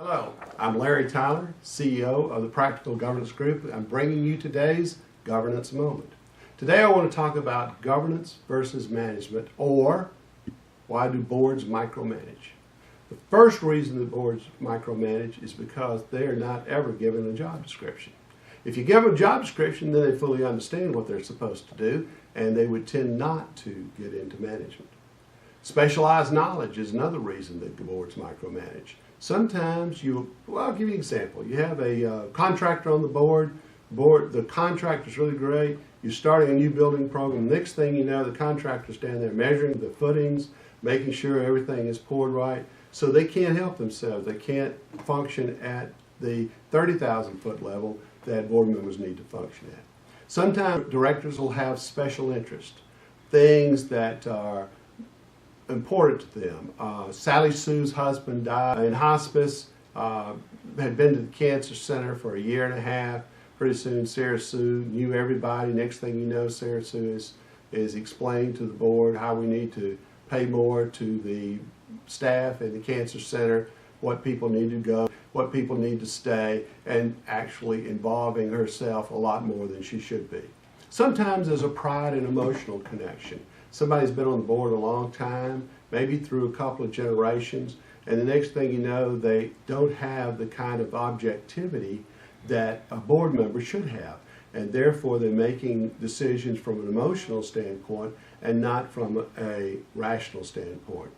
Hello, I'm Larry Tyler, CEO of the Practical Governance Group. I'm bringing you today's Governance Moment. Today I want to talk about governance versus management, or why do boards micromanage? The first reason that boards micromanage is because they are not ever given a job description. If you give them a job description, then they fully understand what they're supposed to do, and they would tend not to get into management. Specialized knowledge is another reason that boards micromanage. Sometimes I'll give you an example. You have a contractor on the board, the contractor's really great, you're starting a new building program, next thing you know the contractor's standing there measuring the footings, making sure everything is poured right, so they can't help themselves. They can't function at the 30,000 foot level that board members need to function at. Sometimes directors will have special interest, things that are important to them. Sally Sue's husband died in hospice, had been to the cancer center for a year and a half. Pretty soon Sarah Sue knew everybody. Next thing you know, Sarah Sue is explaining to the board how we need to pay more to the staff in the cancer center, what people need to go, what people need to stay, and actually involving herself a lot more than she should be. Sometimes there's a pride and emotional connection. Somebody's been on the board a long time, maybe through a couple of generations, and the next thing you know, they don't have the kind of objectivity that a board member should have. And therefore, they're making decisions from an emotional standpoint and not from a rational standpoint.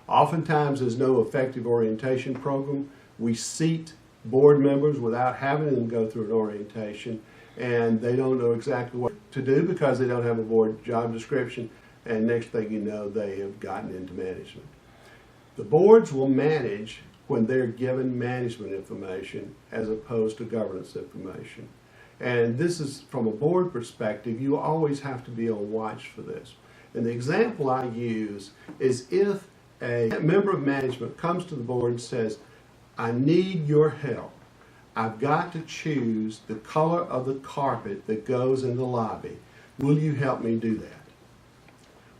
Oftentimes, there's no effective orientation program. We seat board members without having them go through an orientation, and they don't know exactly what to do because they don't have a board job description. And next thing you know, they have gotten into management. The boards will manage when they're given management information as opposed to governance information. And this is, from a board perspective, you always have to be on watch for this. And the example I use is if a member of management comes to the board and says, I need your help. I've got to choose the color of the carpet that goes in the lobby. Will you help me do that?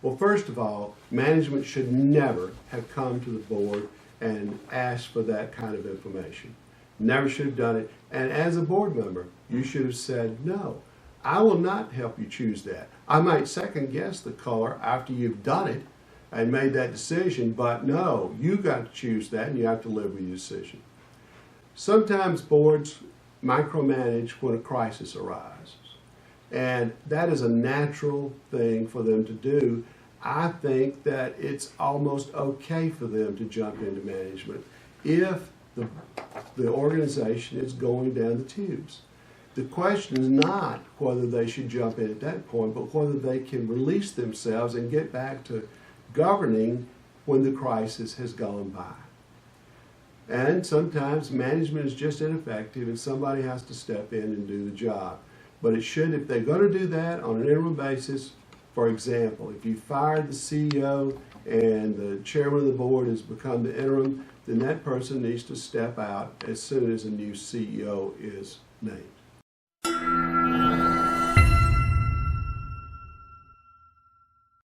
Well, first of all, management should never have come to the board and asked for that kind of information. Never should have done it. And as a board member, you should have said, no, I will not help you choose that. I might second guess the color after you've done it and made that decision, but no, you got to choose that and you have to live with your decision. Sometimes boards micromanage when a crisis arises. And that is a natural thing for them to do. I think that it's almost okay for them to jump into management if the organization is going down the tubes. The question is not whether they should jump in at that point, but whether they can release themselves and get back to governing when the crisis has gone by. And sometimes management is just ineffective and somebody has to step in and do the job. But it should, if they're going to do that on an interim basis, for example, if you fired the CEO and the chairman of the board has become the interim, then that person needs to step out as soon as a new CEO is named.